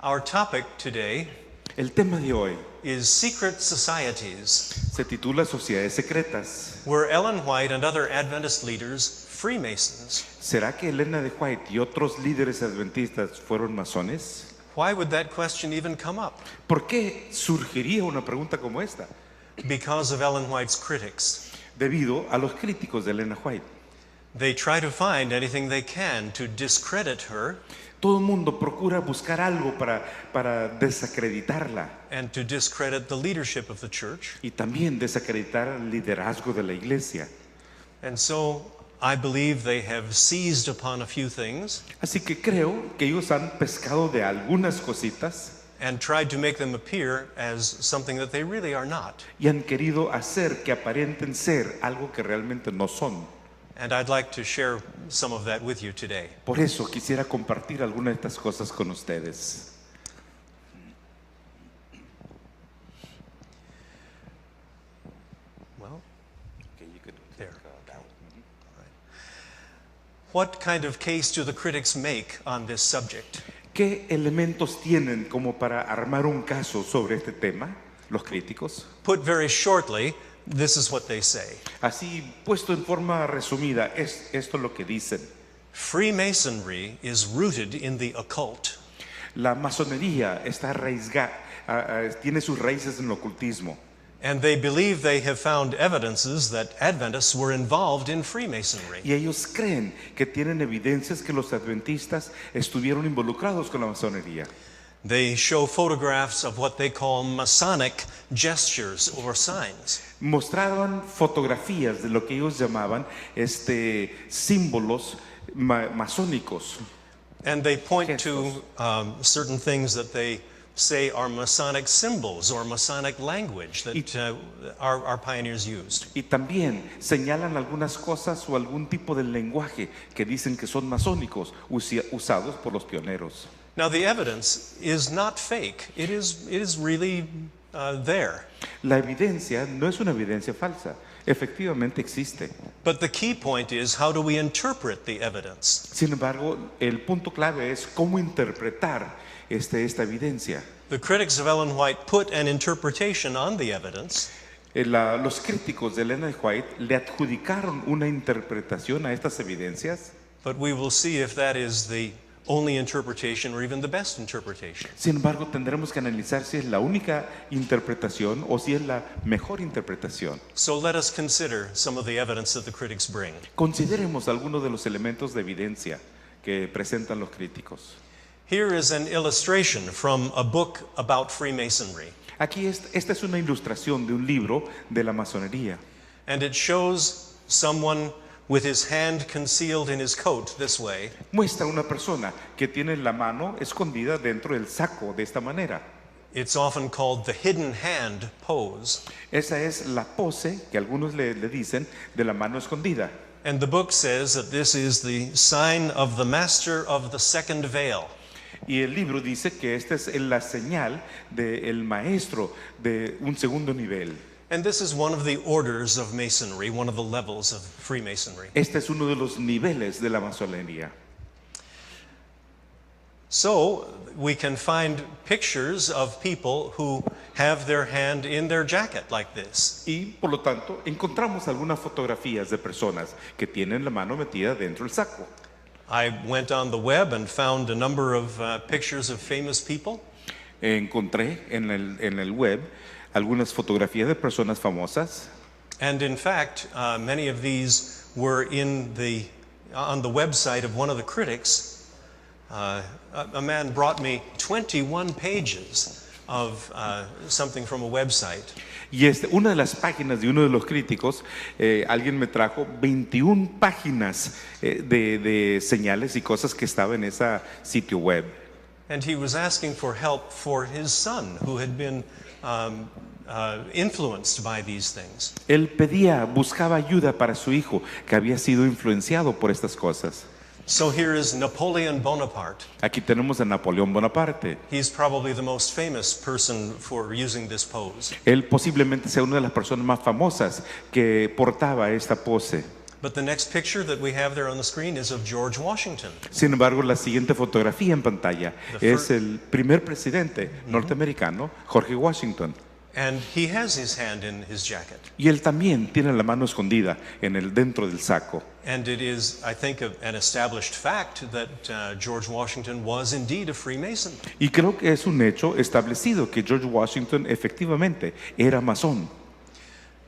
Our topic today El tema de hoy is Secret Societies, se titula Sociedades Secretas. were Ellen White and other Adventist leaders Freemasons? ¿Será que Elena de White y otros líderes adventistas fueron masones? Why would that question even come up? ¿Por qué surgiría una pregunta como esta? Because of Ellen White's critics. Debido a los críticos de Elena White. They try to find anything they can to discredit her Todo el mundo procura buscar algo para desacreditarla and to discredit the leadership of the church. y también desacreditar el liderazgo de la iglesia. And so I believe they have seized upon a few things Así que creo que ellos han pescado de algunas cositas and tried to make them appear as something that they really are not. y han querido hacer que aparenten ser algo que realmente no son. And I'd like to share some of that with you today. Por eso quisiera compartir algunas de estas cosas con ustedes. Well, there. What kind of case do the critics make on this subject? ¿Qué elementos tienen como para armar un caso sobre este tema, los críticos? Put very shortly, this is what they say. Así, puesto en forma resumida, es esto lo que dicen. Freemasonry is rooted in the occult. La masonería está tiene sus raíces en el ocultismo. And they believe they have found evidences that Adventists were involved in Freemasonry. Y ellos creen que tienen evidencias que los adventistas estuvieron involucrados con la masonería. They show photographs of what they call Masonic gestures or signs. Mostraban fotografías de lo que ellos llamaban símbolos masónicos. And they point Gestos. to certain things that they say are Masonic symbols or Masonic language that our pioneers used. Y también señalan algunas cosas o algún tipo de lenguaje que dicen que son masónicos usados por los pioneros. Now the evidence is not fake. It is really there. La evidencia no es una evidencia falsa, efectivamente existe. But the key point is, how do we interpret the evidence? Sin embargo, el punto clave es cómo interpretar esta evidencia. The critics of Ellen White put an interpretation on the evidence, Los críticos de Elena White le adjudicaron una interpretación a estas evidencias. but we will see if that is the only interpretation or even the best interpretation. Sin embargo, tendremos que analizar si es la única interpretación o si es la mejor interpretación. So let us consider some of the evidence that the critics bring. Consideremos algunos de los elementos de evidencia que presentan los críticos. Here is an illustration from a book about Freemasonry, Aquí esta es una ilustración de un libro de la masonería. and it shows someone with his hand concealed in his coat this way, Muestra una persona que tiene la mano escondida dentro del saco de esta manera. It's often called the hidden hand pose. Esa es la pose que algunos le dicen de la mano escondida. And the book says that this is the sign of the master of the second veil. Y el libro dice que esta es la señal del maestro de un segundo nivel. And this is one of the orders of Masonry, one of the levels of Freemasonry. Este es uno de los niveles de la masonería. So we can find pictures of people who have their hand in their jacket like this. Y por lo tanto encontramos algunas fotografías de personas que tienen la mano metida dentro del saco. I went on the web and found a number of pictures of famous people. Encontré en el web algunas fotografías de personas famosas. And in fact, many of these were on the website of one of the critics. A man brought me 21 pages of something from a website. Y una de las páginas de uno de los críticos, alguien me trajo 21 páginas de señales y cosas que estaban en ese sitio web. And he was asking for help for his son, who had been influenced by these things. Él buscaba ayuda para su hijo que había sido influenciado por estas cosas. So here is Napoleon Bonaparte. Aquí tenemos a Napoleón Bonaparte. He's probably the most famous person for using this pose. Él posiblemente sea una de las personas más famosas que portaba esta pose. But the next picture that we have there on the screen is of George Washington. Sin embargo, la siguiente fotografía en pantalla es el primer presidente norteamericano, George Washington. And he has his hand in his jacket. Y él también tiene la mano escondida dentro del saco. And it is, I think, an established fact that George Washington was indeed a Freemason. Y creo que es un hecho establecido que George Washington efectivamente era masón.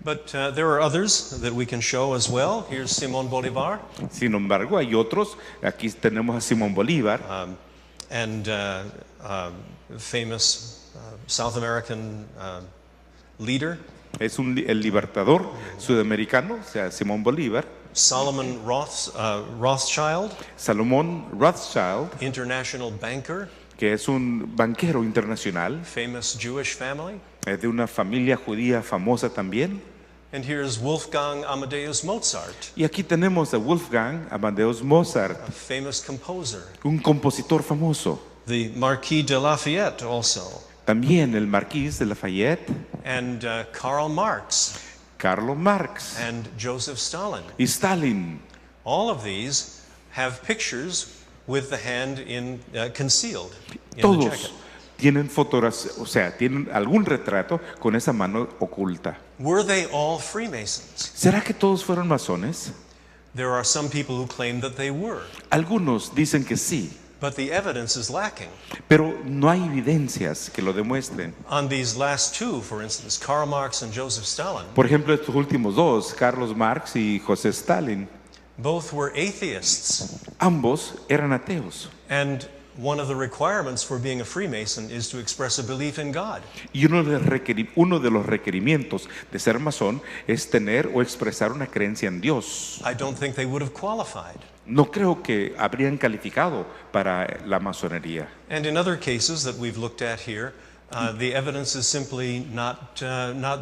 But there are others that we can show as well. Here's Simón Bolívar. Sin embargo, hay otros. Aquí tenemos a Simón Bolívar. And famous South American leader. Es el libertador sudamericano, o sea, Simón Bolívar. Solomon Rothschild. Salomón Rothschild, International banker. que es un banquero internacional. Famous Jewish family. Es de una familia judía famosa también. And here's Wolfgang Amadeus Mozart, Y aquí tenemos a Wolfgang Amadeus Mozart, a famous composer. un compositor famoso. The Marquis de Lafayette also. También el Marquis de Lafayette, And Karl Marx Karl Marx and Joseph Stalin. y Stalin. All of these have pictures with the hand concealed in the Todos jacket. tienen fotografías, o sea, tienen algún retrato con esa mano oculta. Were they all Freemasons? ¿Será que todos fueron masones? There are some people who claim that they were, Algunos dicen que sí, but the evidence is lacking. pero no hay evidencias que lo demuestren. On these last two, for instance, Karl Marx and Joseph Stalin, Por ejemplo, estos últimos dos, Carlos Marx y José Stalin, both were atheists. ambos eran ateos. And one of the requirements for being a Freemason is to express a belief in God. Y uno de los requerimientos de ser masón es tener o expresar una creencia en Dios. I don't think they would have qualified. No creo que habrían calificado para la masonería. And in other cases that we've looked at here, the evidence is simply not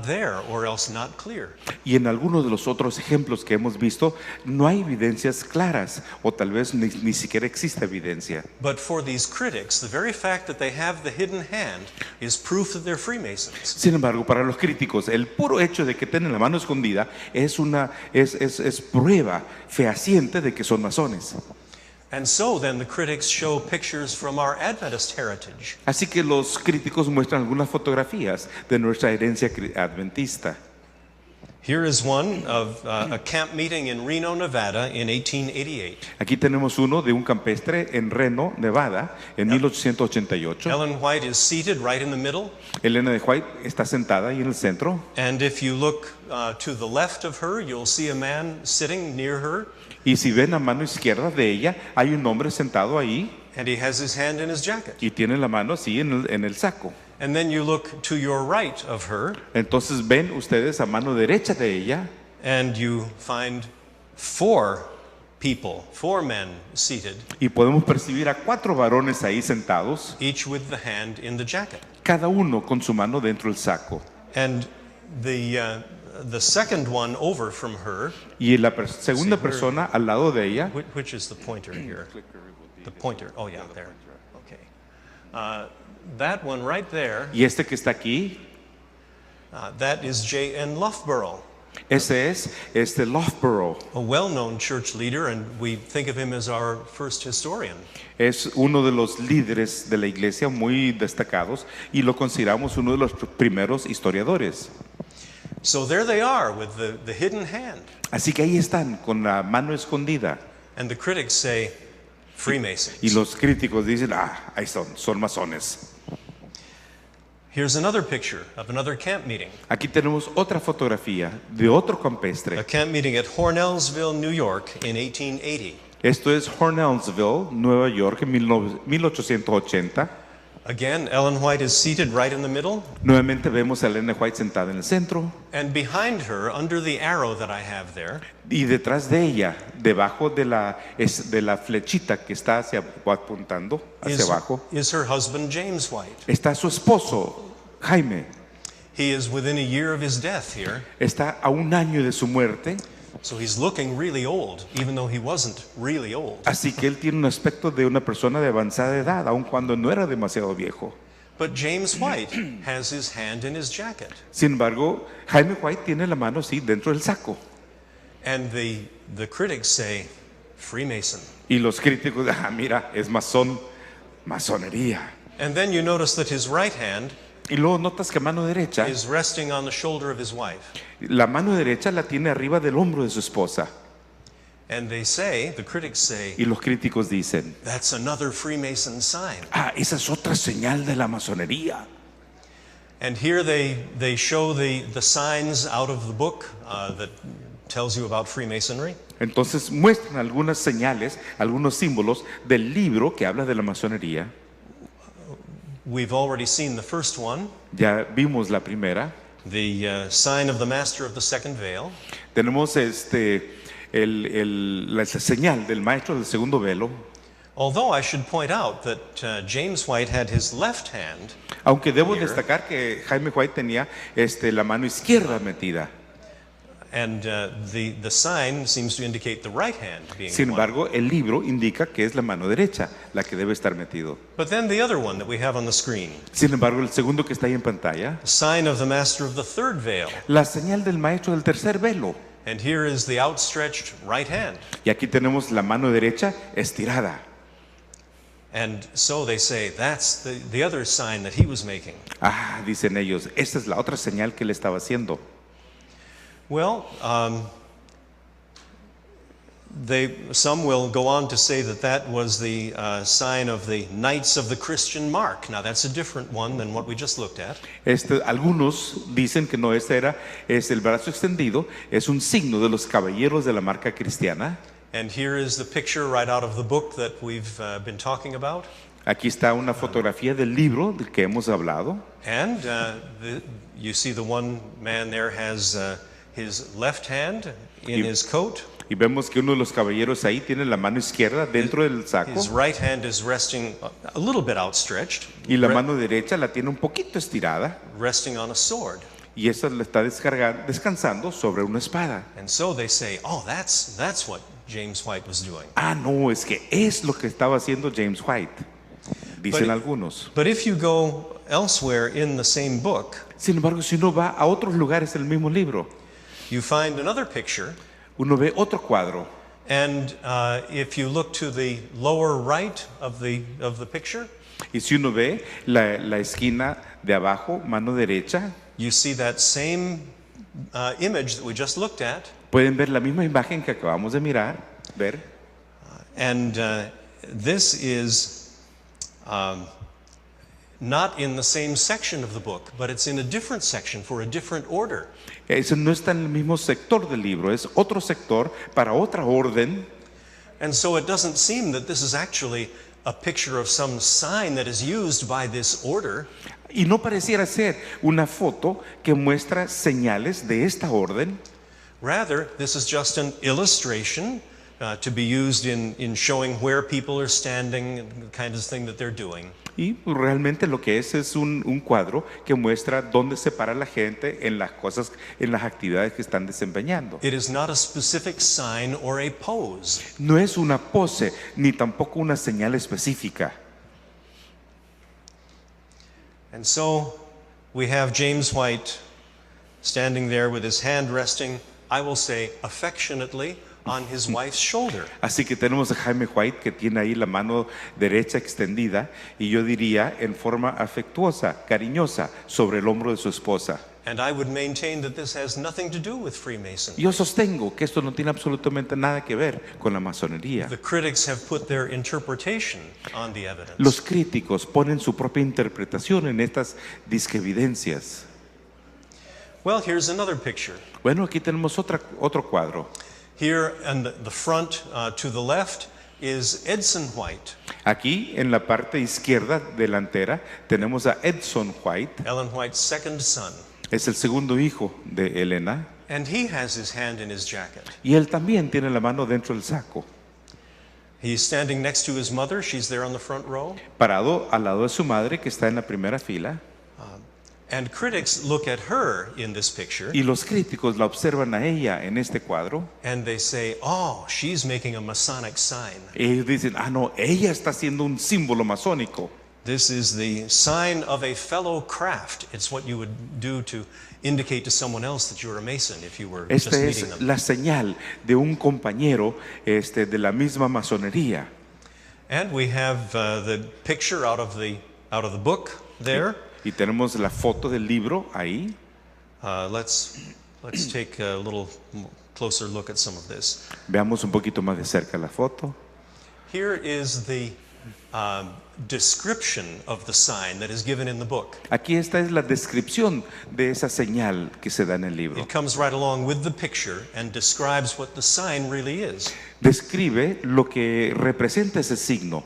there, or else not clear. Y en algunos de los otros ejemplos que hemos visto, no hay evidencias claras, o tal vez ni siquiera existe evidencia. But for these critics, the very fact that they have the hidden hand is proof that they're Freemasons. Sin embargo, para los críticos, el puro hecho de que tienen la mano escondida es prueba fehaciente de que son masones. And so then the critics show pictures from our Adventist heritage. Así que los críticos muestran algunas fotografías de nuestra herencia adventista. Here is one of a camp meeting in Reno, Nevada in 1888. Aquí tenemos uno de un campestre en Reno, Nevada, en 1888. Ellen White is seated right in the middle. Elena de White está sentada ahí en el centro. And if you look to the left of her, you'll see a man sitting near her. Y si ven a mano izquierda de ella, hay un hombre sentado ahí And he has his hand in his jacket. y tiene la mano así en el saco. And then you look to your right of her, Entonces ven ustedes a mano derecha de ella and you find four men seated, y podemos percibir a 4 varones ahí sentados, each with the hand in the jacket. cada uno con su mano dentro del saco. And the second one over from her, Y la segunda persona al lado de ella, which is the pointer here? The pointer, oh yeah, there. Okay. That one right there, y este que está aquí, that is J.N. Loughborough, ese es Loughborough. a well-known church leader, and we think of him as our first historian. Es uno de los líderes de la iglesia muy destacados y lo consideramos uno de los primeros historiadores. So there they are with the hidden hand. Así que ahí están con la mano escondida. And the critics say, Freemasons. Y los críticos dicen, ahí son masones. Here's another picture of another camp meeting. Aquí tenemos otra fotografía de otro A campestre. camp meeting at Hornellsville, New York in 1880. Esto es Hornellsville, Nueva York, en 1880. Again, Ellen White is seated right in the middle. Nuevamente vemos a Elena White sentada en el centro. And behind her, under the arrow that I have there, Y detrás de ella, debajo de la flechita que está apuntando hacia abajo, is her husband, James White. está su esposo, Jaime. He is within a year of his death here. Está a 1 año de su muerte, So he's looking really old, even though he wasn't really old. así que él tiene un aspecto de una persona de avanzada edad, aun cuando no era demasiado viejo. But James White has his hand in his jacket. Sin embargo, Jaime White tiene la mano así dentro del saco. And the the critics say, Freemason. Y los críticos, mira, es masonería. And then you notice that his right hand Y luego notas que mano derecha, is resting on the shoulder of his wife. la mano derecha la tiene arriba del hombro de su esposa. And they say, the critics say, Y los críticos dicen, that's another Freemason sign. esa es otra señal de la masonería. And here they show the signs out of the book that tells you about Freemasonry. Entonces muestran algunas señales, algunos símbolos del libro que habla de la masonería. We've already seen the first one, Ya vimos la primera. the sign of the master of the second veil. Tenemos la señal del maestro del segundo velo. Although I should point out that James White had his left hand, Aunque debo here, destacar que Jaime White tenía la mano izquierda metida. and the sign seems to indicate the right hand being Sin the one. embargo, el libro indica que es la mano derecha la que debe estar metido. But then the other one that we have on the screen, Sin embargo, el segundo que está ahí en pantalla, sign of the master of the third veil. la señal del maestro del tercer velo. And here is the outstretched right hand. Y aquí tenemos la mano derecha estirada. And so they say that's the other sign that he was making. Dicen ellos, esta es la otra señal que le estaba haciendo. Well, some will go on to say that was the sign of the Knights of the Christian Mark. Now that's a different one than what we just looked at. Algunos dicen que no, es el brazo extendido, es un signo de los caballeros de la marca cristiana. And here is the picture right out of the book that we've been talking about. Aquí está una fotografía del libro del que hemos hablado. And you see the one man there has his left hand in his coat. Y vemos que uno de los caballeros ahí tiene la mano izquierda dentro del saco. His right hand is resting a little bit outstretched, Y la mano derecha la tiene un poquito estirada. resting on a sword. Y esa la está descansando sobre una espada. And so they say, oh, that's what James White was doing. No, es que es lo que estaba haciendo James White, dicen algunos. But if you go elsewhere in the same book, Sin embargo, si uno va a otros lugares del mismo libro, you find another picture. uno ve otro cuadro. And if you look to the lower right of the picture, Y si uno ve la esquina de abajo, mano derecha, you see that same image that we just looked at. pueden ver la misma imagen que acabamos de ver. And this is not in the same section of the book, but it's in a different section for a different order. Eso no está en el mismo sector del libro, es otro sector para otra orden. And so it doesn't seem that this is actually a picture of some sign that is used by this order. Y no pareciera ser una foto que muestra señales de esta orden. Rather, this is just an illustration to be used in showing where people are standing and the kind of thing that they're doing. Y realmente lo que es un cuadro que muestra dónde se para la gente en las cosas, en las actividades que están desempeñando. It is not a specific sign or a pose. No es una pose ni tampoco una señal específica. And so we have James White standing there with his hand resting, I will say affectionately, on his wife's shoulder. Así que tenemos a Jaime White que tiene ahí la mano derecha extendida y yo diría en forma afectuosa, cariñosa, sobre el hombro de su esposa. And I would maintain that this has nothing to do with Freemasonry. Yo sostengo que esto no tiene absolutamente nada que ver con la masonería. The critics have put their interpretation on the evidence. Los críticos ponen su propia interpretación en estas disquevidencias. Well, here's another picture. Bueno, aquí tenemos otro cuadro. Here in the front to the left is Edson White. Aquí en la parte izquierda delantera tenemos a Edson White. Ellen White's second son. Es el segundo hijo de Elena. And he has his hand in his jacket. Y él también tiene la mano dentro del saco. He's standing next to his mother. She's there on the front row. Parado al lado de su madre que está en la primera fila. And critics look at her in this picture. Y los críticos la observan a ella en este cuadro. And they say, oh, she's making a Masonic sign. Ellos dicen, no, ella está haciendo un símbolo masónico. This is the sign of a fellow craft. It's what you would do to indicate to someone else that you're a Mason if you were just Esta meeting es them. la señal de un compañero de la misma masonería. And we have the picture out of the book there. Y tenemos la foto del libro ahí. Let's take a little closer look at some of this. Veamos un poquito más de cerca la foto. Here is the description of the sign that is given in the book. Aquí esta es la descripción de esa señal que se da en el libro. It comes right along with the picture and describes what the sign really is. Describe lo que representa ese signo.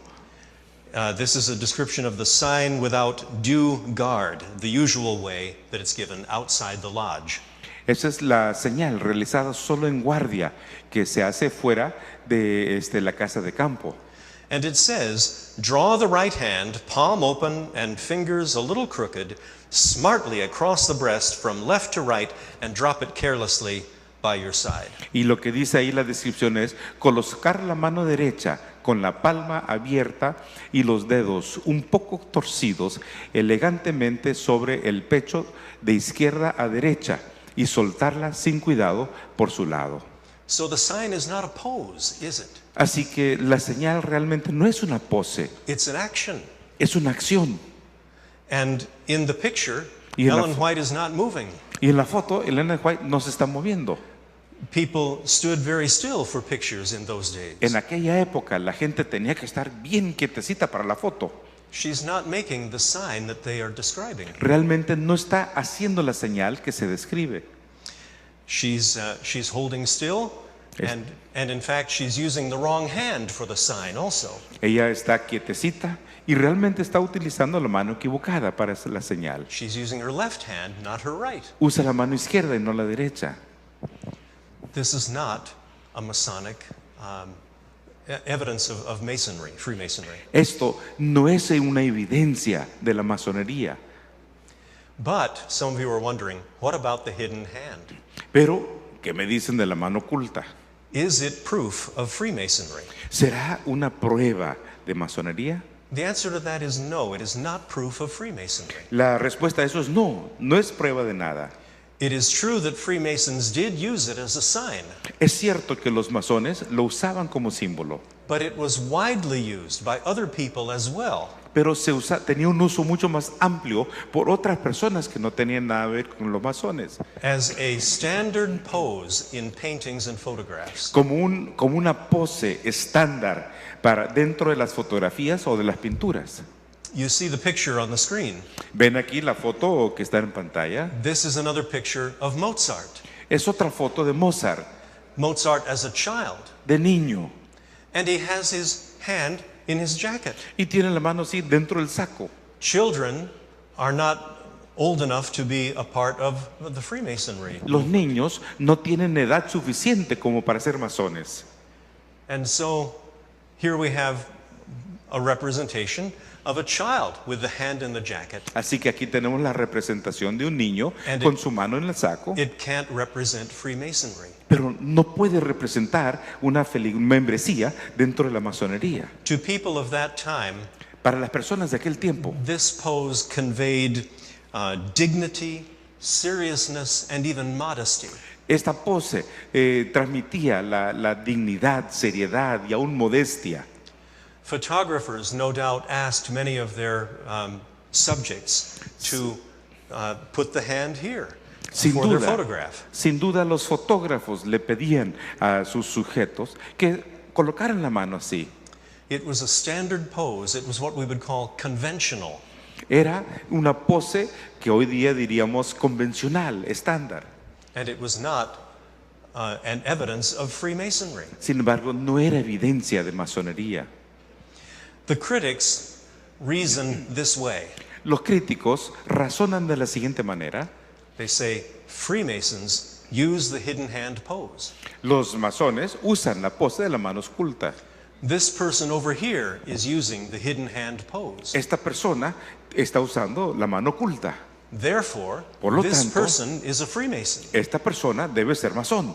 This is a description of the sign without due guard, the usual way that it's given outside the lodge. Esa es la señal realizada solo en guardia que se hace fuera de la casa de campo. And it says, draw the right hand, palm open and fingers a little crooked, smartly across the breast from left to right and drop it carelessly by your side. Y lo que dice ahí la descripción es colocar la mano derecha con la palma abierta y los dedos un poco torcidos elegantemente sobre el pecho de izquierda a derecha y soltarla sin cuidado por su lado. So the sign is not a pose, is it? Así que la señal realmente no es una pose, It's an action. es una acción. And in the picture, Y en la Ellen White is not moving. Y en la foto, Elena White no se está moviendo. People stood very still for pictures in those days. En aquella época la gente tenía que estar bien quietecita para la foto. She's not making the sign that they are describing. Realmente no está haciendo la señal que se describe. She's holding still, and in fact she's using the wrong hand for the sign also. Ella está quietecita y realmente está utilizando la mano equivocada para la señal. She's using her left hand, not her right. Usa la mano izquierda y no la derecha. This is not a Masonic evidence of Masonry, Freemasonry. Esto no es una evidencia de la masonería. But some of you are wondering, what about the hidden hand? Pero, ¿qué me dicen de la mano oculta? Is it proof of Freemasonry? ¿Será una prueba de masonería? The answer to that is no, it is not proof of Freemasonry. La respuesta a eso es no, no es prueba de nada. It is true that Freemasons did use it as a sign, Es cierto que los masones lo usaban como símbolo, but it was widely used by other people as well. pero tenía un uso mucho más amplio por otras personas que no tenían nada que ver con los masones, As a standard pose in paintings and photographs. como una pose estándar para dentro de las fotografías o de las pinturas. You see the picture on the screen. Ven aquí la foto que está en pantalla. This is another picture of Mozart. Es otra foto de Mozart, Mozart as a child. de niño, And he has his hand in his jacket. y tiene la mano así dentro del saco. Children are not old enough to be a part of the Freemasonry. Los niños no tienen edad suficiente como para ser masones. And so here we have a representation of a child with the hand in the jacket. Así que aquí tenemos la representación de un niño And con su mano en el saco, It can't represent Freemasonry. pero no puede representar una membresía dentro de la masonería. To people of that time, Para las personas de aquel tiempo, this pose conveyed dignity, seriousness, and even modesty. esta pose transmitía la dignidad, seriedad y aún modestia. Photographers no doubt asked many of their subjects to put the hand here Sin for their duda, photograph. sin duda los fotógrafos le pedían a sus sujetos que colocaran la mano así. It was a standard pose. It was what we would call conventional. Era una pose que hoy día diríamos convencional, estándar. And it was not an evidence of Freemasonry. Sin embargo, no era evidencia de masonería. The critics reason this way. Los críticos razonan de la siguiente manera. They say Freemasons use the hidden hand pose. Los masones usan la pose de la mano oculta. This person over here is using the hidden hand pose. Esta persona está usando la mano oculta. Therefore, Por lo this tanto, person is a Freemason. Esta persona debe ser masón.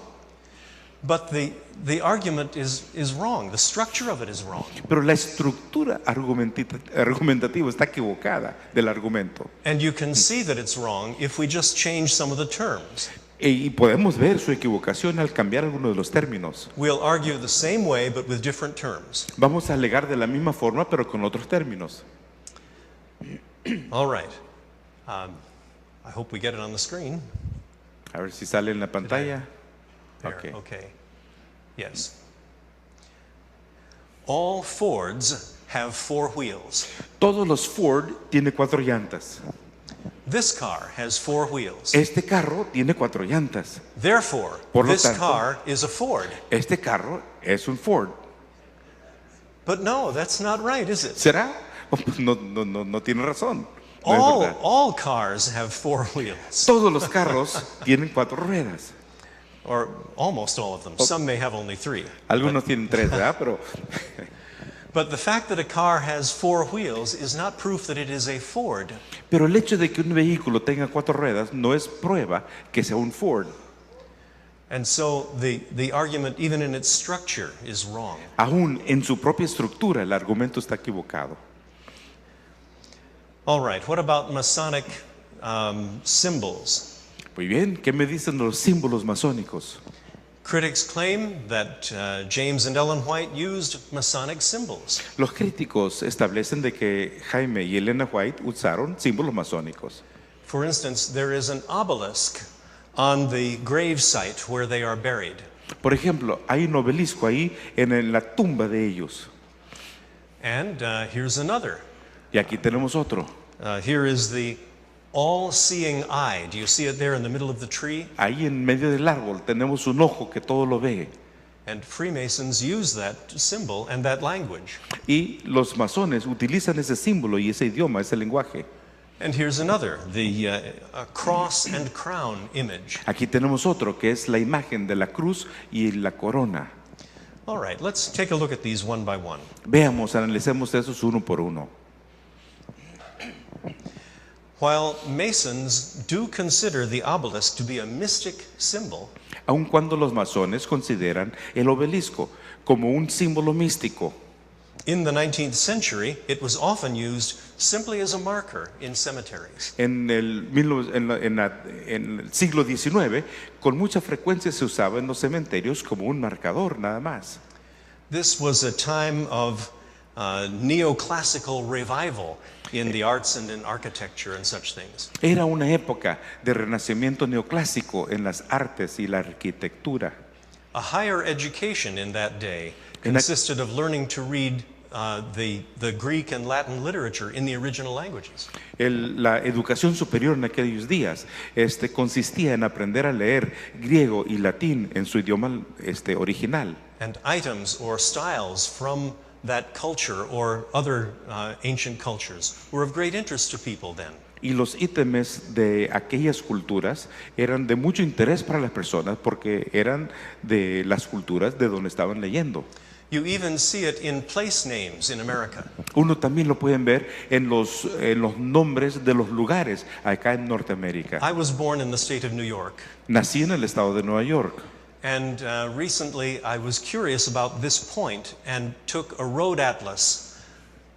But the argument is wrong. The structure of it is wrong. Pero la estructura argumentativa está equivocada del argumento. And you can see that it's wrong if we just change some of the terms. Y podemos ver su equivocación al cambiar algunos de los términos. We'll argue the same way but with different terms. Vamos a alegar de la misma forma pero con otros términos. All right. I hope we get it on the screen. A ver si sale en la pantalla. There, okay. Yes. All Fords have 4 wheels. Todos los Ford tienen 4 llantas. This car has 4 wheels. Este carro tiene 4 llantas. Therefore, Por lo this tanto, car is a Ford. Este carro es un Ford. But no, that's not right, is it? ¿Será? No tiene razón. No es verdad. All cars have 4 wheels. Todos los carros tienen 4 ruedas. Or almost all of them. Some may have only 3. Algunos tienen 3, ¿verdad? Pero But the fact that a car has 4 wheels is not proof that it is a Ford. Pero el hecho de que un vehículo tenga 4 ruedas no es prueba que sea un Ford. And so the argument, even in its structure, is wrong. Aún en su propia estructura el argumento está equivocado. All right, what about Masonic symbols? Muy bien, ¿qué me dicen de los símbolos masónicos? Critics claim that James and Ellen White used Masonic symbols. Los críticos establecen de que Jaime y Elena White usaron símbolos masónicos. For instance, there is an obelisk on the grave site where they are buried. Por ejemplo, hay un obelisco ahí en la tumba de ellos. And here's another. Y aquí tenemos otro. Here is the all-seeing eye. Do you see it there in the middle of the tree? Ahí en medio del árbol tenemos un ojo que todo lo ve. And Freemasons use that symbol and that language. Y los masones utilizan ese símbolo y ese idioma, ese lenguaje. And here's another, the cross and crown image. Aquí tenemos otro que es la imagen de la cruz y la corona. All right, let's take a look at these one by one. Veamos, analicemos esos uno por uno. While Masons do consider the obelisk to be a mystic symbol, Aun cuando los masones consideran el obelisco como un símbolo místico, in the 19th century, it was often used simply as a marker in cemeteries. en el siglo XIX, con mucha frecuencia se usaba en los cementerios como un marcador nada más. This was a time of neoclassical revival in the arts and in architecture and such things. Era una época de renacimiento neoclásico en las artes y la arquitectura. A higher education in that day consisted of learning to read the Greek and Latin literature in the original languages. La educación superior en aquellos días consistía en aprender a leer griego y latín en su idioma original. And items or styles from that culture or other ancient cultures were of great interest to people then. Y los ítems de aquellas culturas eran de mucho interés para las personas porque eran de las culturas de donde estaban leyendo. You even see it in place names in America. Uno también lo pueden ver en los nombres de los lugares acá en Norteamérica. I was born in the state of New York. Nací en el estado de Nueva York. And recently I was curious about this point and took a road atlas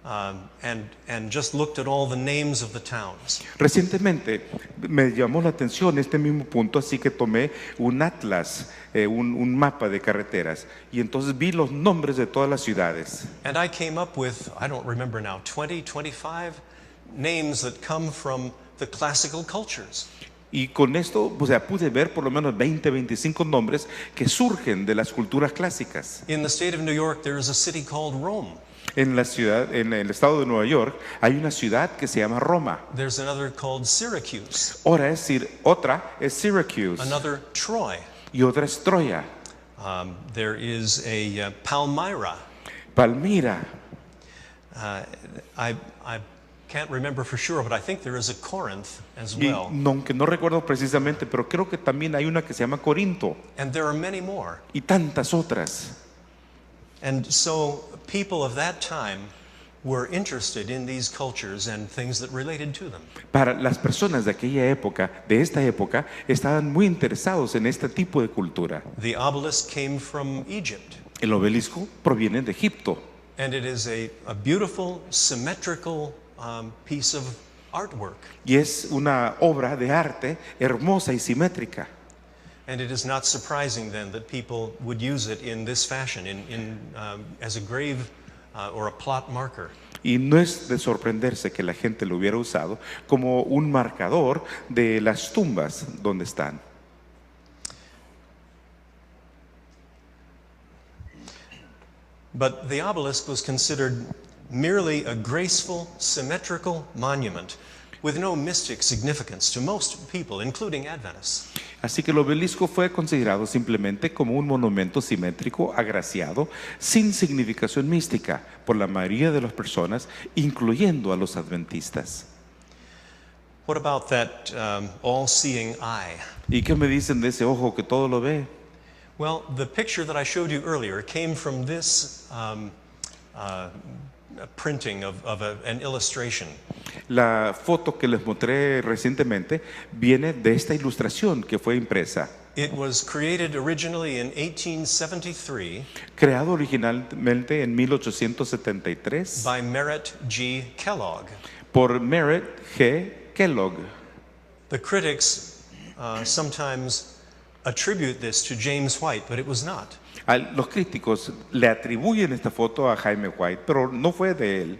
and just looked at all the names of the towns. Recientemente me llamó la atención este mismo punto, así que tomé un atlas, un mapa de carreteras, y entonces vi los nombres de todas las ciudades. And I came up with, I don't remember now, 25 names that come from the classical cultures. Y con esto, o sea, pude ver por lo menos 25 nombres que surgen de las culturas clásicas. In the state of New York, there is a city called Rome. En el estado de Nueva York, hay una ciudad que se llama Roma. There's another called Syracuse. Otra es Syracuse. Another Troy. Y otra es Troya. There is a Palmyra. Palmira. I can't remember for sure, but I think there is a Corinth as Y well. aunque no recuerdo precisamente, pero creo que también hay una que se llama Corinto. And there are many more. Y tantas otras. And so people of that time were interested in these cultures and things that related to them. Para las personas de aquella época, de esta época, estaban muy interesados en este tipo de cultura. The obelisk came from Egypt, El obelisco proviene de Egipto and it is a beautiful, symmetrical piece of artwork. y es una obra de arte hermosa y simétrica. And it is not surprising then that people would use it in this fashion, as a grave or a plot marker. Y no es de sorprenderse que la gente lo hubiera usado como un marcador de las tumbas donde están. But the obelisk was considered merely a graceful, symmetrical monument with no mystic significance to most people, including Adventists. Así que el obelisco fue considerado simplemente como un monumento simétrico, agraciado, sin significación mística por la mayoría de las personas, incluyendo a los adventistas. What about that all-seeing eye? ¿Y qué me dicen de ese ojo que todo lo ve? Well, the picture that I showed you earlier came from this printing of an illustration. La foto que les mostré recientemente viene de esta ilustración que fue impresa. It was created originally in 1873 Creado originalmente en 1873 by Merritt G. Kellogg. por Merritt G. Kellogg. The critics sometimes attribute this to James White, but it was not. Los críticos le atribuyen esta foto a Jaime White, pero no fue de él.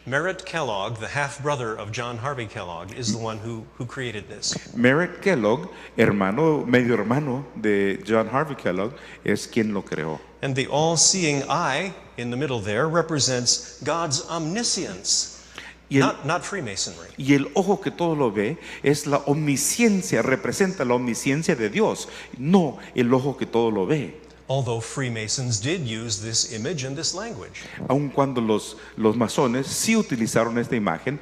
Merritt Kellogg, the half-brother of John Harvey Kellogg, is the one who created this. Merritt Kellogg, medio hermano de John Harvey Kellogg, es quien lo creó. And the all-seeing eye in the middle there represents God's omniscience, not Freemasonry. Y el ojo que todo lo ve es la omnisciencia, representa la omnisciencia de Dios, no el ojo que todo lo ve. Although Freemasons did use this image and this language. Aun cuando los masones sí utilizaron esta imagen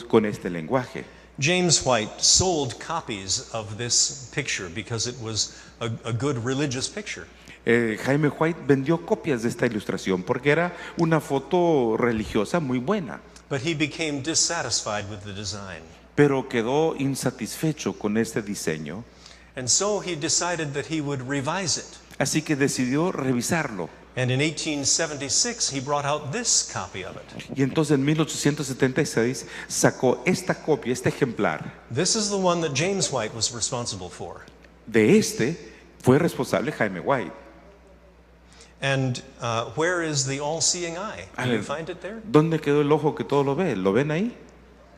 con este lenguaje. James White sold copies of this picture because it was a good religious picture. Jaime White vendió copias de esta ilustración porque era una foto religiosa muy buena. But he became dissatisfied with the design. Pero quedó insatisfecho con este diseño. And so he decided that he would revise it. Así que decidió revisarlo. And in 1876 he brought out this copy of it. Y entonces en 1876 sacó esta copia, este ejemplar. This is the one that James White was responsible for. De este fue responsable Jaime White. And where is the all-seeing eye? Do you find it there? ¿Dónde quedó el ojo que todo lo ve? ¿Lo ven ahí?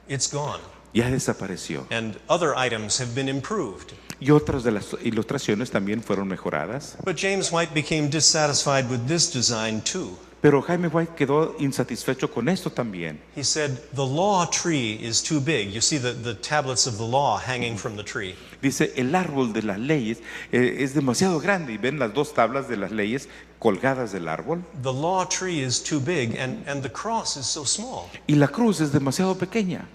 It's gone. Ya desapareció. And other items have been improved. Y otras de las ilustraciones también fueron mejoradas. But James White became dissatisfied with this design too. Pero Jaime White quedó insatisfecho con esto también. He said, the law tree is too big. You see the tablets of the law hanging from the tree. Dice, el árbol de las leyes es demasiado grande. Y ven las dos tablas de las leyes colgadas del árbol. The law tree is too big and the cross is so small. Y la cruz es demasiado pequeña.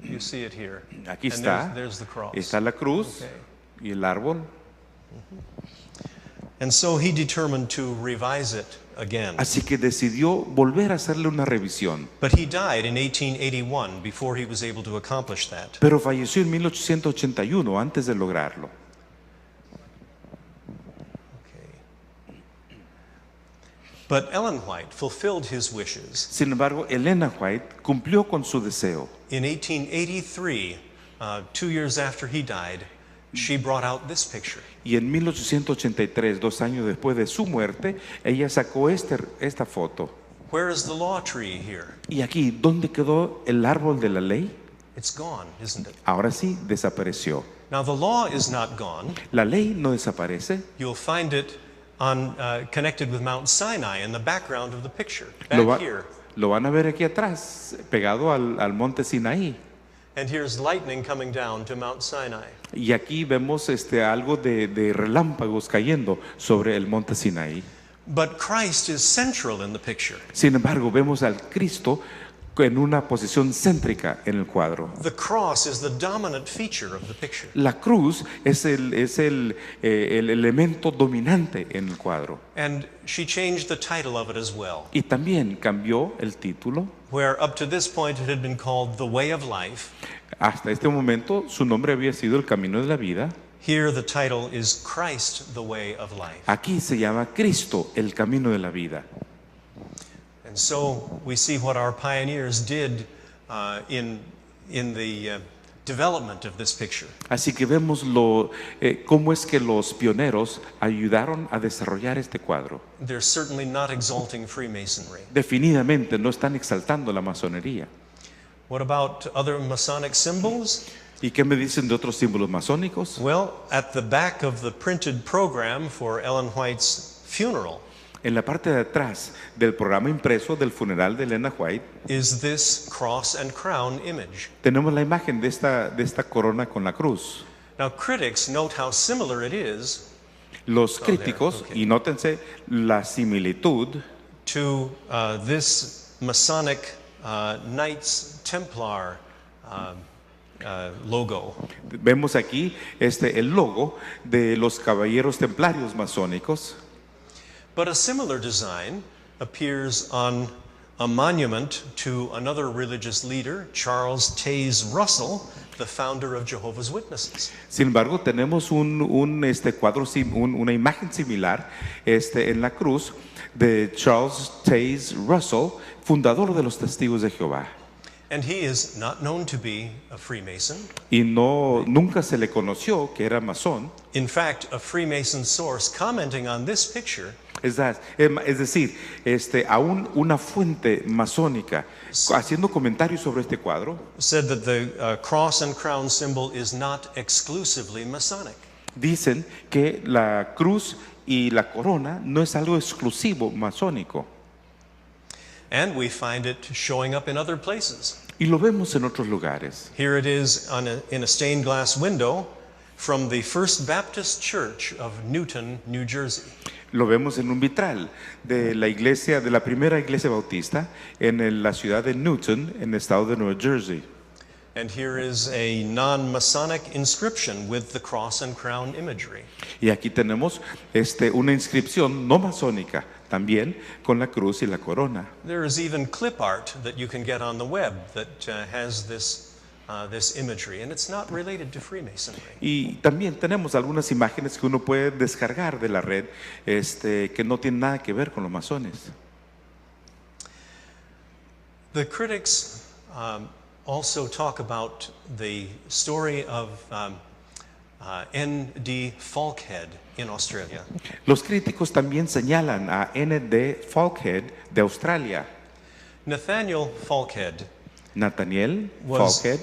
You see it here. Aquí And está. there's the cross. Está la cruz y el árbol. And so he determined to revise it again. Así que decidió volver a hacerle una revisión. But he died in 1881 before he was able to accomplish that. Pero falleció en 1881 antes de lograrlo. But Ellen White fulfilled his wishes. Sin embargo, Elena White cumplió con su deseo. In 1883, 2 years after he died, she brought out this picture. Y en 1883, 2 años después de su muerte, ella sacó esta foto. Where is the law tree here? Y aquí, ¿dónde quedó el árbol de la ley? It's gone, isn't it? Ahora sí, desapareció. Now the law is not gone. La ley no desaparece. You'll find it connected with Mount Sinai in the background of the picture, Lo, back here. lo van a ver aquí atrás, pegado al monte Sinaí. And here's lightning coming down to Mount Sinai. Y aquí vemos algo de relámpagos cayendo sobre el monte Sinaí. But Christ is central in the picture. Sin embargo, vemos al Cristo en una posición céntrica en el cuadro. The cross is the dominant feature of the picture. La cruz es el elemento dominante en el cuadro. And she changed the title of it as well, Y también cambió el título. where up to this point it had been called The Way of Life. Hasta este momento su nombre había sido El Camino de la Vida. Here the title is Christ, the Way of Life. Aquí se llama Cristo, el Camino de la Vida. And so we see what our pioneers did in the development of this picture. Así que vemos cómo es que los pioneros ayudaron a desarrollar este cuadro. They're certainly not exalting Freemasonry. Definitivamente no están exaltando la masonería. What about other Masonic symbols? ¿Y qué me dicen de otros símbolos masónicos? Well, at the back of the printed program for Ellen White's funeral En la parte de atrás del programa impreso del funeral de Elena White is this cross and crown image. tenemos la imagen de esta corona con la cruz. Now, critics note how similar it is Los críticos, okay. y nótense la similitud to this Masonic Knights Templar logo. vemos aquí el logo de los caballeros templarios masónicos. But a similar design appears on a monument to another religious leader, Charles Taze Russell, the founder of Jehovah's Witnesses. Sin embargo, tenemos una imagen similar en la cruz de Charles Taze Russell, fundador de los Testigos de Jehová. And he is not known to be a Freemason. Y nunca se le conoció que era masón. In fact, a Freemason source commenting on this picture Es decir, aún una fuente masónica haciendo comentarios sobre este cuadro said that the cross and crown symbol is not exclusively Masonic. dicen que la cruz y la corona no es algo exclusivo masónico. And we find it showing up in other places. Y lo vemos en otros lugares. Here it is in a stained glass window from the First Baptist Church of Newton, New Jersey. Lo vemos en un vitral de la primera iglesia bautista en la ciudad de Newton, en el estado de Nueva Jersey. And here is a non-Masonic inscription with the cross and crown imagery. Y aquí tenemos una inscripción no masónica, también con la cruz y la corona. There is even clip art that you can get on the web that has this imagery, and it's not related to Freemasonry. Y también tenemos algunas imágenes que uno puede descargar de la red, que no tienen nada que ver con los masones. The critics also talk about the story of N.D. Falkhead in Australia. Los críticos también señalan a N.D. Falkhead de Australia. Nathaniel Falkhead Nathaniel was Falkhead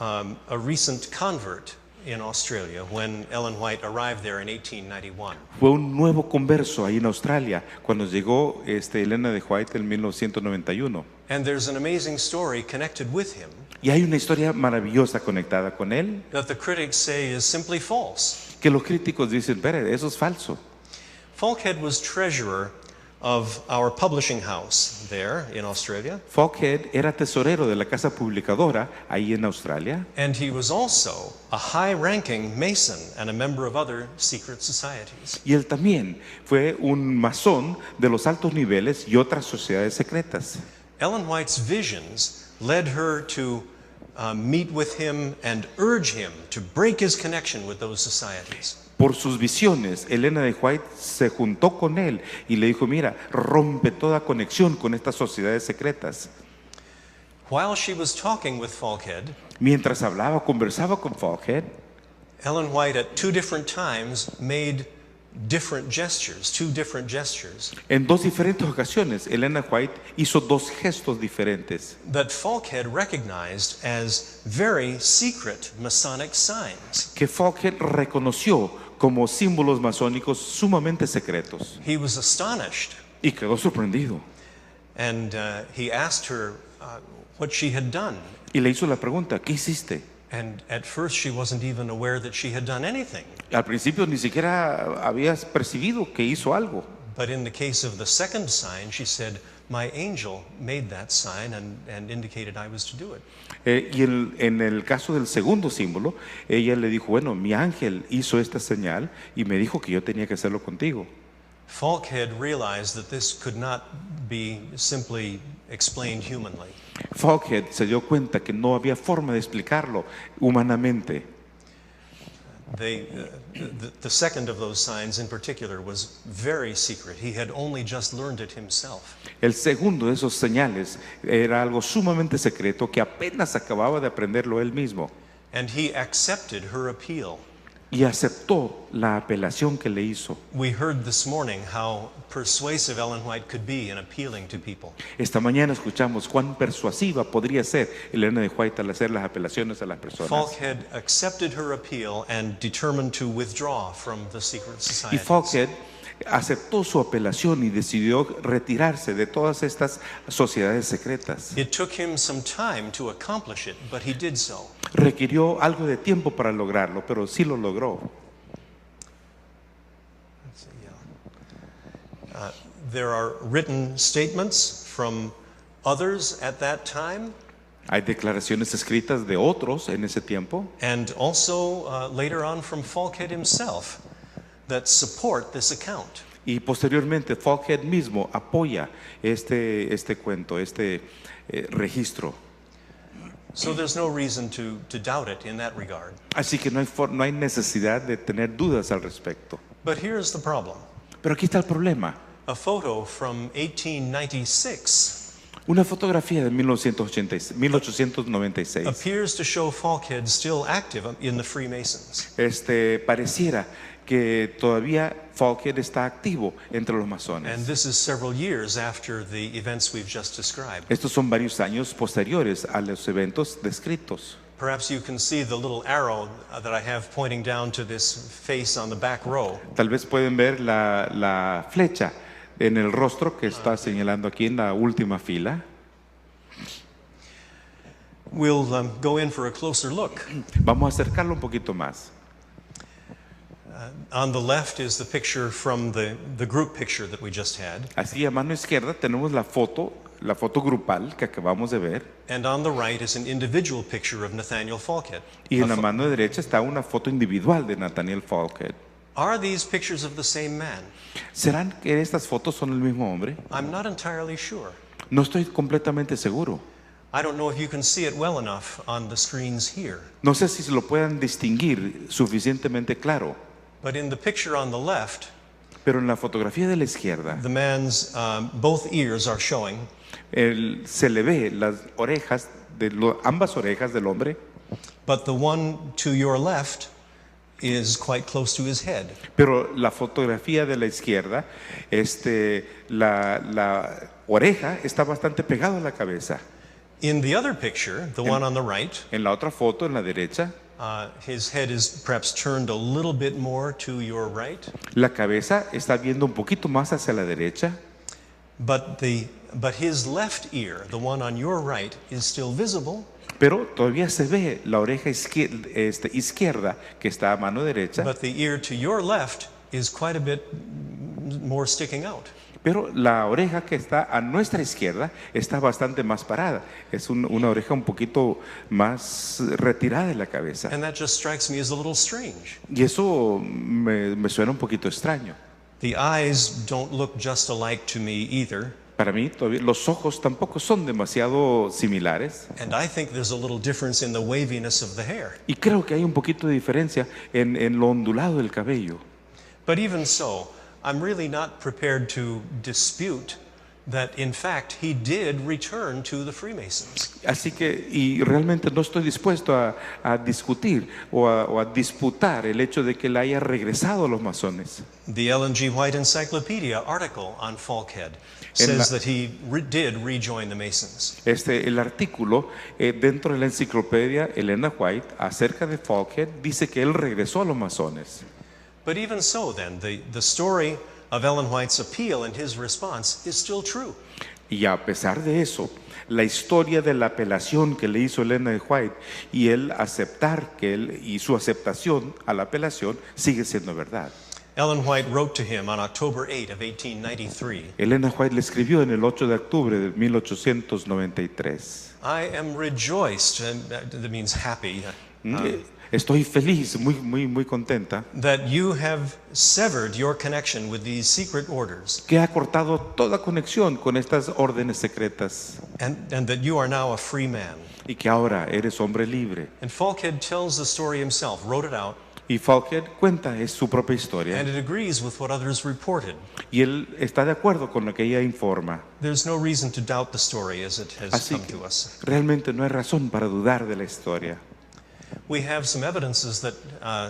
a recent convert in Australia when Ellen White arrived there in 1891. fue un nuevo converso ahí en Australia cuando llegó Elena de White en 1991. And there's an amazing story connected with him Y hay una historia maravillosa conectada con él that the critics say is simply false. que los críticos dicen, "Pero eso es falso." Falkhead was treasurer of our publishing house there in Australia, Falkhead era tesorero de la casa publicadora ahí en Australia and he was also a high-ranking Mason and a member of other secret societies. y él también fue un masón de los altos niveles y otras sociedades secretas. Ellen White's visions led her to meet with him and urge him to break his connection with those societies. Por sus visiones, Elena de White se juntó con él y le dijo, mira, rompe toda conexión con estas sociedades secretas. While she was talking with Falkhead, Mientras conversaba con Falkhead, Ellen White at two different times made two different gestures en dos diferentes ocasiones, Elena White hizo dos gestos diferentes that Falkhead recognized as very secret Masonic signs. que Falkhead reconoció como símbolos masónicos sumamente secretos He was astonished, y quedó sorprendido and he asked her what she had done. y le hizo la pregunta, ¿qué hiciste? And at first she wasn't even aware that she had done anything. Al principio ni siquiera habías percibido que hizo algo, But in the case of the second sign, she said, my angel made that sign and indicated I was to do it. Y en el caso del segundo símbolo, ella le dijo, bueno, mi ángel hizo esta señal y me dijo que yo tenía que hacerlo contigo. Falk had realized that this could not be simply explained humanly. Falkhead se dio cuenta que no había forma de explicarlo humanamente. The second of those signs in particular was very secret. He had only just learned it himself. El segundo de esos señales era algo sumamente secreto que apenas acababa de aprenderlo él mismo. And he accepted her appeal. Y aceptó la apelación que le hizo. We heard this morning how persuasive Ellen White could be in appealing to people. Esta mañana escuchamos cuán persuasiva podría ser Elena de White al hacer las apelaciones a las personas. Falk had accepted her appeal and determined to withdraw from the secret Y societies. Falkhead aceptó su apelación y decidió retirarse de todas estas sociedades secretas. It took him some time to accomplish it, but he did so. Requirió algo de tiempo para lograrlo, pero sí lo logró. There are written statements from others at that time, Hay declaraciones escritas de otros en ese tiempo and also later on from Falkhead himself, that support this account. y posteriormente Falkhead mismo apoya este cuento, registro. So there's no reason to doubt it in that regard. Así que no hay necesidad de tener dudas al respecto. But here's the problem. Pero aquí está el problema. A photo from 1896 Una fotografía de 1896 appears to show Falkhead still active in the Freemasons. pareciera que todavía Falkhead está activo entre los And masones. this is several years after the events we've just described. Estos son varios años posteriores a los eventos descritos. Perhaps you can see the little arrow that I have pointing down to this face on the back row. Tal vez pueden ver la flecha en el rostro que está señalando aquí en la última fila. We'll go in for a closer look. Vamos a acercarlo un poquito más. On the left is the picture from the group picture that we just had. Así a mano izquierda tenemos la foto grupal que acabamos de ver. And on the right is an individual picture of Nathaniel Falkhead. Y en la mano derecha está una foto individual de Nathaniel Falkhead. Are these pictures of the same man? ¿Serán que estas fotos son el mismo hombre? I'm not entirely sure. No estoy completamente seguro. I don't know if you can see it well enough on the screens here. No sé si se lo puedan distinguir suficientemente claro. But in the picture on the left, Pero en la fotografía de la izquierda, the man's both ears are showing, se le ve las orejas, ambas orejas del hombre, but the one to your left is quite close to his head. pero la fotografía de la izquierda, la oreja está bastante pegada a la cabeza. In the other picture, the one on the right, En la otra foto, en la derecha, his head is perhaps turned a little bit more to your right, la cabeza está viendo un poquito más hacia la derecha, but his left ear, the one on your right, is still visible, pero todavía se ve la oreja izquierda que está a mano derecha, but the ear to your left is quite a bit more sticking out. pero la oreja que está a nuestra izquierda está bastante más parada. Es una oreja un poquito más retirada de la cabeza. And that just strikes me as a little strange. Y eso me suena un poquito extraño. The eyes don't look just alike to me either, Para mí, todavía, los ojos tampoco son demasiado similares. and I think there's a little difference in the waviness of the hair. Y creo que hay un poquito de diferencia en lo ondulado del cabello. But even so, I'm really not prepared to dispute that in fact he did return to the Freemasons. Así que, y realmente no estoy dispuesto a discutir o a disputar el hecho de que él haya regresado a los masones. The Ellen G. White Encyclopedia article on Falkhead says that he did rejoin the Masons. El artículo dentro de la enciclopedia Elena White acerca de Falkhead dice que él regresó a los masones. But even so then, the story of Ellen White's appeal and his response is still true. Y a pesar de eso, la historia de la apelación que le hizo Elena de White y el aceptar y su aceptación a la apelación sigue siendo verdad. Ellen White wrote to him on October 8 of 1893, Elena White le escribió en el 8 de octubre de 1893. I am rejoiced, and that means happy, Estoy feliz, muy contenta, that you have severed your connection with these secret orders, que ha cortado toda conexión con estas órdenes secretas and that you are now a free man. y que ahora eres hombre libre. And Falkhead tells the story himself, wrote it out, Y Falkhead cuenta su propia historia and it agrees with what others reported. y él está de acuerdo con lo que ella informa. There's no reason to doubt the story as it has Así come que to us. realmente no hay razón para dudar de la historia. We have some evidences that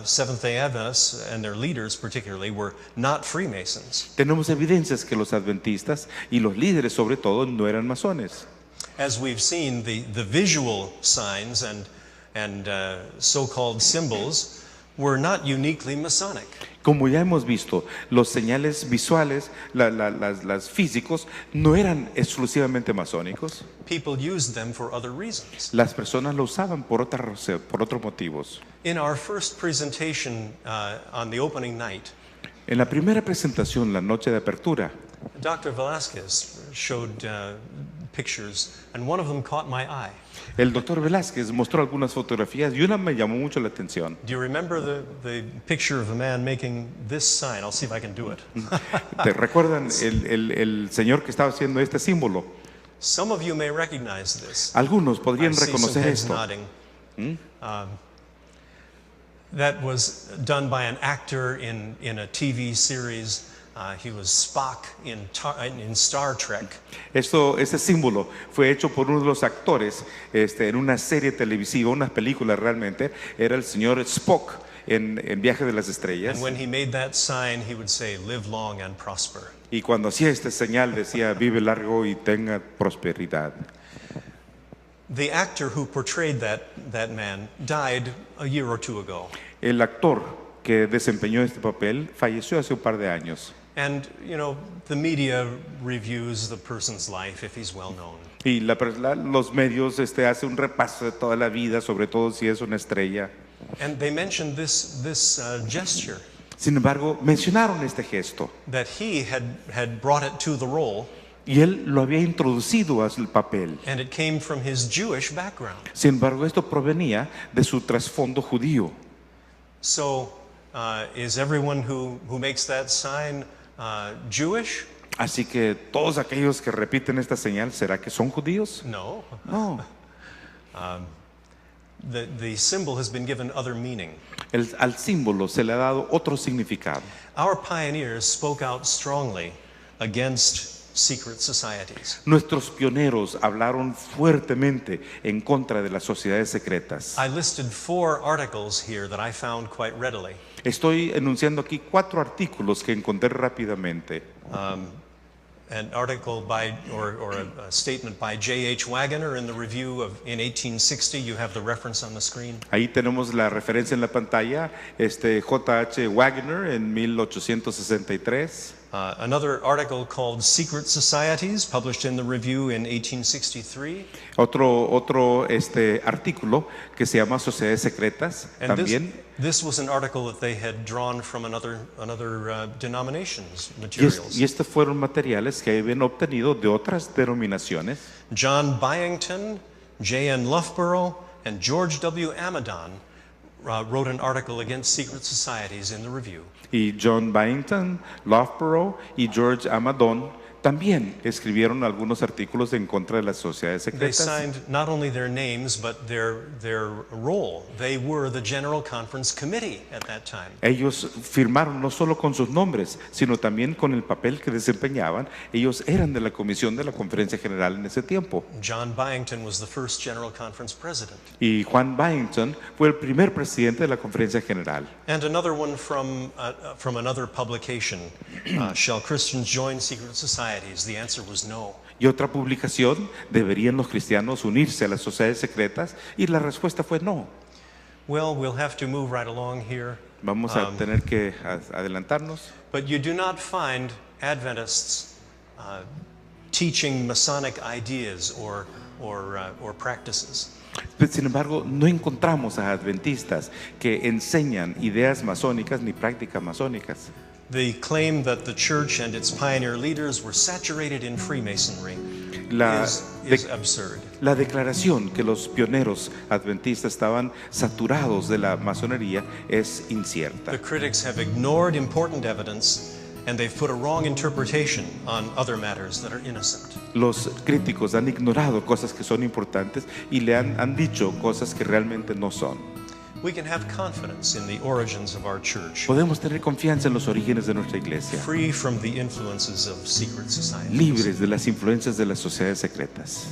Seventh-day Adventists and their leaders particularly were not Freemasons. Tenemos evidencias que los adventistas y los líderes sobre todo no eran masones. As we've seen, the visual signs and so-called symbols were not uniquely Masonic. Como ya hemos visto, los señales visuales, las físicos, no eran exclusivamente masónicos. People used them for other reasons. Las personas lo usaban por otros motivos. In our first presentation on the opening night, En la primera presentación, la noche de apertura, Dr. Velasquez showed pictures, and one of them caught my eye. el doctor Velázquez mostró algunas fotografías y una me llamó mucho la atención. Do you remember the picture of a man making this sign? I'll see if I can do it. ¿Te recuerdan el señor que estaba haciendo este símbolo? Some of you may recognize this. Algunos I podrían see some reconocer heads esto. nodding. That was done by an actor in a TV series. He was Spock in Star Trek. Ese símbolo fue hecho por uno de los actores en una serie televisiva, una película realmente. Era el señor Spock en Viaje de las Estrellas. And when he made that sign, he would say, "Live long and prosper." Y cuando hacía esta señal decía, vive largo y tenga prosperidad. The actor who portrayed that man died a year or two ago. El actor que desempeñó este papel falleció hace un par de años. And, you know, the media reviews the person's life if he's well known. Y los medios hacen un repaso de toda la vida, sobre todo si es una estrella. And they mentioned this gesture, Sin embargo, mencionaron este gesto that he had brought it to the role, y él lo había introducido al papel. and it came from his Jewish background. Sin embargo, esto provenía de su trasfondo judío. So, is everyone who makes that sign Jewish? Así que todos aquellos que repiten esta señal, ¿será que son judíos? No. No. The symbol has been given other meaning. Al símbolo se le ha dado otro significado. Our pioneers spoke out strongly against secret societies. Nuestros pioneros hablaron fuertemente en contra de las sociedades secretas. I listed 4 articles here that I found quite readily. Estoy enunciando aquí 4 artículos que encontré rápidamente. An article by, or a statement by J.H. Waggoner in the review in 1860. You have the reference on the screen. Ahí tenemos la referencia en la pantalla. J.H. Waggoner en 1863. Another article called Secret Societies, published in the review in 1863. Otro artículo que se llama Sociedades Secretas And también. this was an article that they had drawn from another denomination's materials. Y estos fueron materiales que habían obtenido de otras denominaciones. John Byington, J.N. Loughborough, and George W. Amadon wrote an article against secret societies in the review. Y John Byington, Loughborough y George Amadon también escribieron algunos artículos en contra de las sociedades They secretas. signed not only their names, but their role. They were the General Conference Committee at that time. Ellos firmaron no solo con sus nombres, sino también con el papel que desempeñaban. Ellos eran de la comisión de la Conferencia General en ese tiempo. John Byington was the first General Conference President. Y Juan Byington fue el primer presidente de la Conferencia General. And another one from another publication, Shall Christians Join Secret Societies? The answer was no. Y otra publicación, ¿deberían los cristianos unirse a las sociedades secretas? Y la respuesta fue no. Well, we'll have to move right along here. Vamos a tener que adelantarnos. But you do not find Adventists teaching Masonic ideas or practices. Sin embargo, no encontramos a adventistas que enseñan ideas masónicas ni prácticas masónicas. the claim that the church and its pioneer leaders were saturated in Freemasonry is absurd. La declaración que los pioneros adventistas estaban saturados de la masonería es incierta. The critics have ignored important evidence and they've put a wrong interpretation on other matters that are innocent. Los críticos han ignorado cosas que son importantes y le han dicho cosas que realmente no son. We can have confidence in the origins of our church, Podemos tener confianza en los orígenes de nuestra iglesia, free from the influences of secret societies. libres de las influencias de las sociedades secretas.